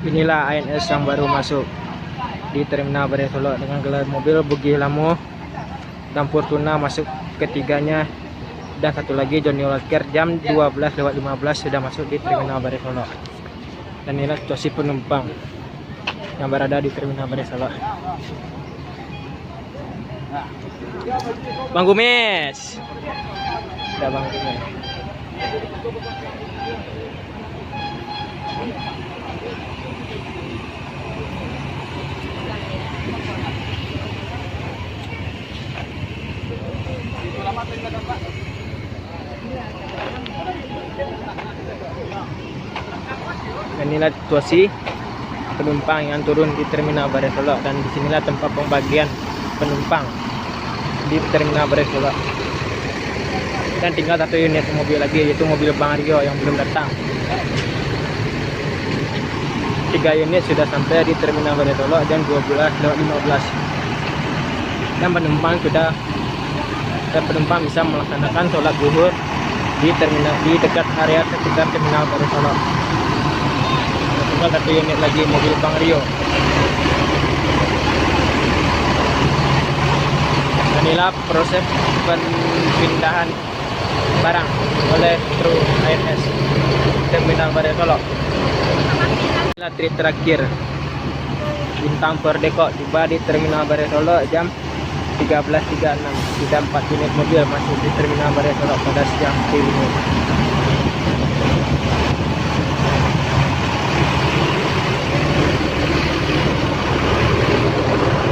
Inilah ANS yang baru masuk di Terminal Bare Solo dengan gelar mobil Bugis Lamo dan Fortuna masuk ketiganya, dan satu lagi Johnny Walker jam 12:15 sudah masuk di Terminal Bare Solo. Dan inilah situasi penumpang yang berada di Terminal Bare Solo. Bang Gumis, ada Bang Gumis. Dan inilah situasi penumpang yang turun di Terminal Bare Solo, dan disinilah tempat pembagian penumpang di Terminal Bare Solo. Dan tinggal satu unit mobil lagi, yaitu mobil Bang Rio yang belum datang. 3 unit sudah sampai di Terminal Bare Solo jam 12:15. Dan penumpang bisa melaksanakan sholat zuhur di terminal, di dekat area sekitar Terminal Bare Solo. Tinggal satu unit lagi mobil Bang Rio. Dan inilah proses pemindahan barang oleh kru ANS Terminal Bare Solo. Inilah trip terakhir Bintang Perdeko tiba di Terminal Bare Solo jam 13.36. Sudah 4 unit mobil masuk di Terminal Bare Solo pada siang hari ini.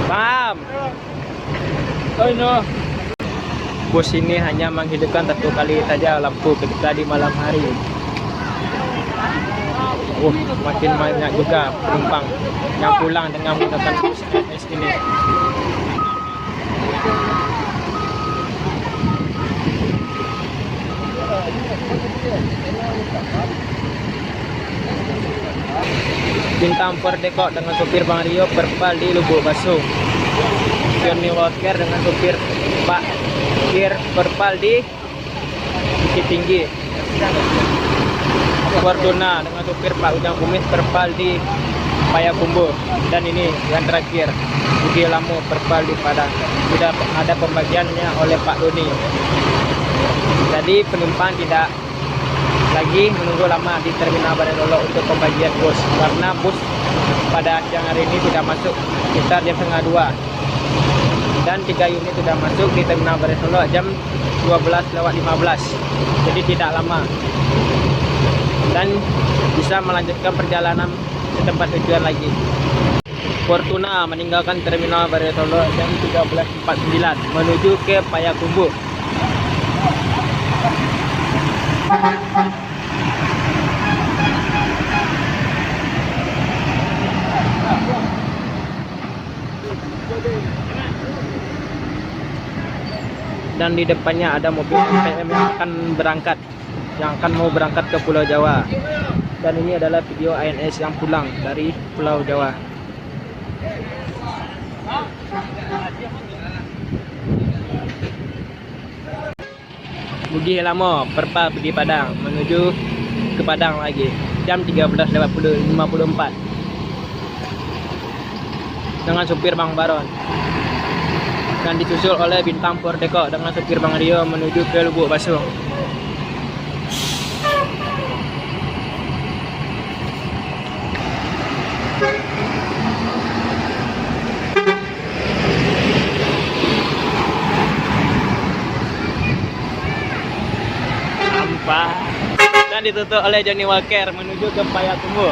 Paham? Oh no. Bus ini hanya menghidupkan 1 kali saja lampu ketika di malam hari. Makin banyak juga penumpang yang pulang dengan menggunakan bus ANS ini. Bintang Perdeko dengan supir Bang Rio perpal di Lubuk Baso. Johnny Walker dengan supir Pak Kir perpal di Bukit Tinggi. Fortuna dengan supir Pak Ujang Kumis perpal di Payakumbuh. Dan ini yang terakhir Bugis Lamo perpal di Padang. Sudah ada pembagiannya oleh Pak Doni. Jadi penumpang tidak lagi menunggu lama di Terminal Bare Solo untuk pembagian bus, karena bus pada siang hari ini sudah masuk sekitar jam 1:30, dan 3 unit sudah masuk di Terminal Bare Solo jam 12:15. Jadi tidak lama dan bisa melanjutkan perjalanan ke tempat tujuan lagi. Fortuna meninggalkan Terminal Bare Solo jam 13.49 menuju ke Payakumbuh. Dan di depannya ada mobil MPM yang akan mau berangkat ke Pulau Jawa. Dan ini adalah video ANS yang pulang dari Pulau Jawa. Bugis Lamo perpal pergi Padang menuju ke Padang lagi jam 13:54 dengan supir Bang Baron, dan disusul oleh Bintang Perdeko dengan supir Bang Rio menuju ke Lubuk Baso. Dan ditutup oleh Johnny Walker menuju ke Payakumbuh,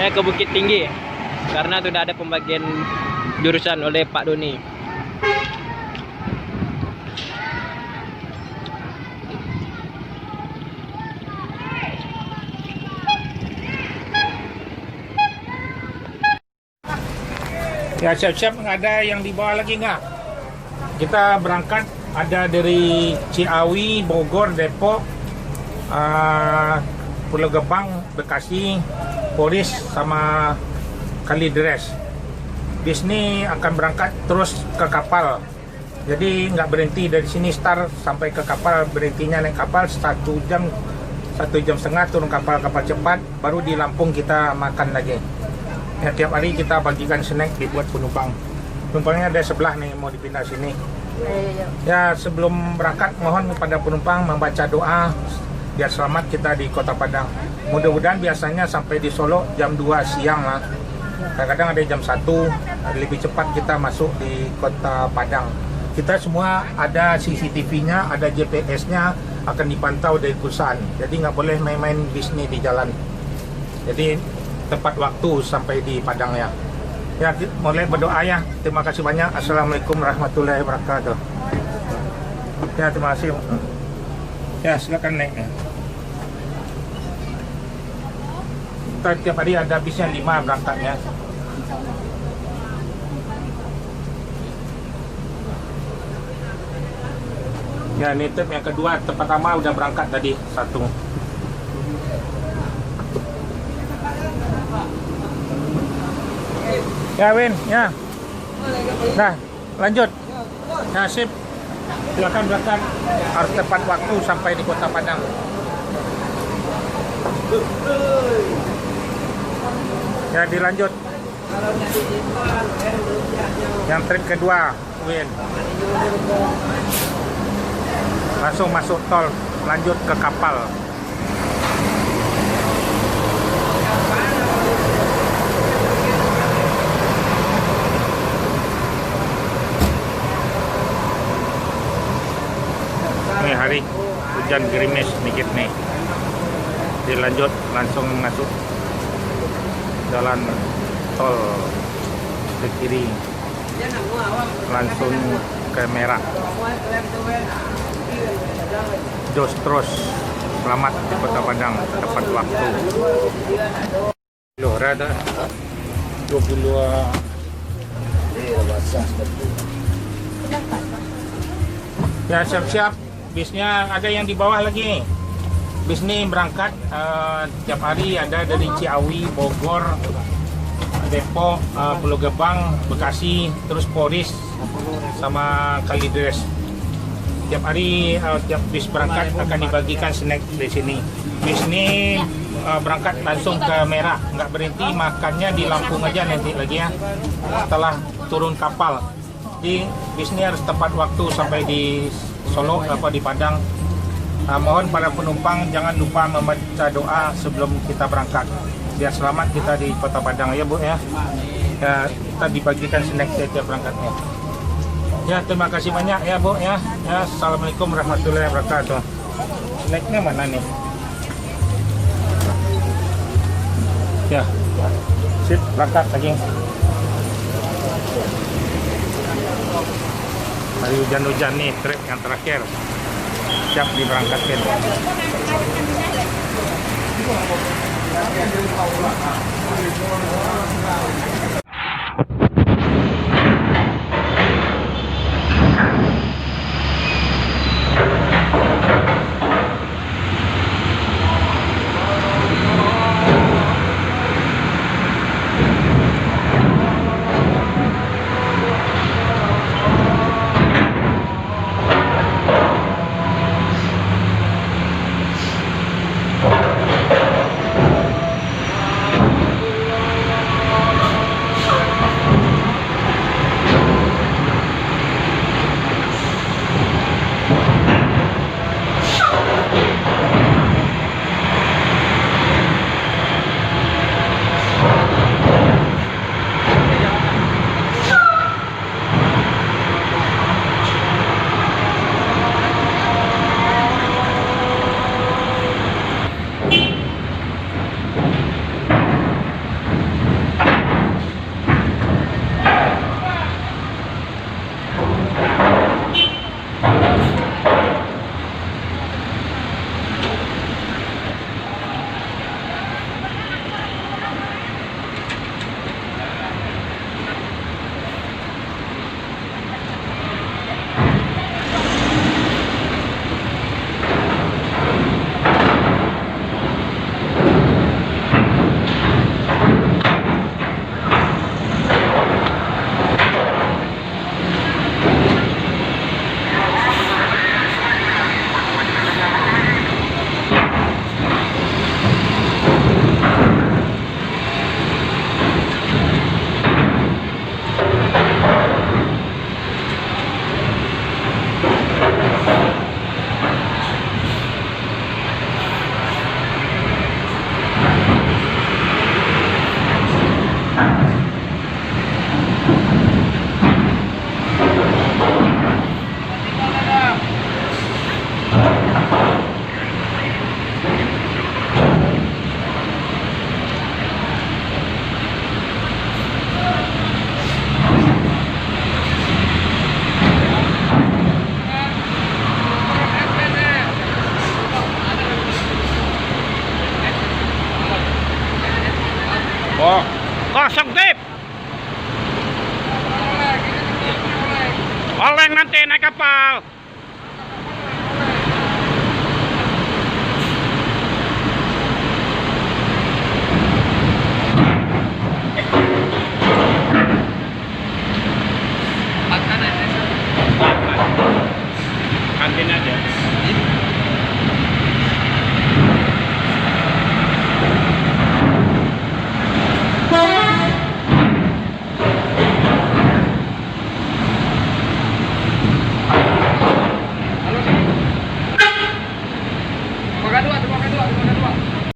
ke Bukit Tinggi, karena sudah ada pembagian jurusan oleh Pak Doni. Ya, siap-siap, ada yang dibawa lagi nggak? Kita berangkat ada dari Ciawi, Bogor, Depok, Pulau Gebang, Bekasi, Polis, sama Kalideres. Di sini akan berangkat terus ke kapal. Jadi nggak berhenti dari sini start sampai ke kapal, berhentinya naik kapal 1 jam 1,5 jam turun kapal cepat, baru di Lampung kita makan lagi. Ya, tiap hari kita bagikan snack dibuat penumpang. Penumpangnya ada sebelah nih, mau dipindah sini. Ya, sebelum berangkat mohon kepada penumpang membaca doa biar selamat kita di Kota Padang. Mudah-mudahan biasanya sampai di Solo jam 2 siang lah. Kadang-kadang ada jam 1, lebih cepat kita masuk di Kota Padang. Kita semua ada CCTV-nya, ada GPS-nya, akan dipantau dari perusahaan. Jadi nggak boleh main-main bisnis di jalan. Jadi tepat waktu sampai di Padang ya. Ya, mulai berdoa ya. Terima kasih banyak. Assalamualaikum warahmatullahi wabarakatuh. Ya, terima kasih. Ya, silakan naik. Kita tiap hari ada bisnya 5 berangkatnya. Ya, ini trip yang kedua. Tempat pertama udah berangkat tadi 1. Ya, Win, ya. Nah, lanjut. Nah, sip. Silakan berangkat. Harus tepat waktu sampai di Kota Padang. Ya, dilanjut. Yang trip kedua, Win. Langsung masuk tol, lanjut ke kapal. Ini hari hujan gerimis sedikit nih. Dilanjut langsung masuk jalan tol ke kiri, langsung ke merah. Jos terus, selamat di Kota Padang tepat waktu. Loh, ada 20. Ya, siap-siap. Bisnya ada yang di bawah lagi nih. Bis ini berangkat tiap hari, ada dari Ciawi, Bogor, Depok, Pulau Gebang, Bekasi, terus Poris sama Kalideres. Tiap hari tiap bis berangkat akan dibagikan snack di sini. Bis ini berangkat langsung ke Merah, nggak berhenti, makannya di Lampung aja nanti lagi ya. Setelah turun kapal, di bis ini harus tepat waktu sampai di Solo apa di Padang. Mohon para penumpang jangan lupa membaca doa sebelum kita berangkat biar selamat kita di Kota Padang ya Bu ya. Ya, kita dibagikan snack setiap berangkatnya. Ya, terima kasih banyak ya Bu ya. Ya, assalamualaikum warahmatullahi wabarakatuh. Snacknya mana nih? Ya, sip, berangkat lagi. Hari hujan-hujan nih, trip yang terakhir. Siap diberangkatkan. Oh, kosong tip. Oleng nanti naik kapal. Kantin aja.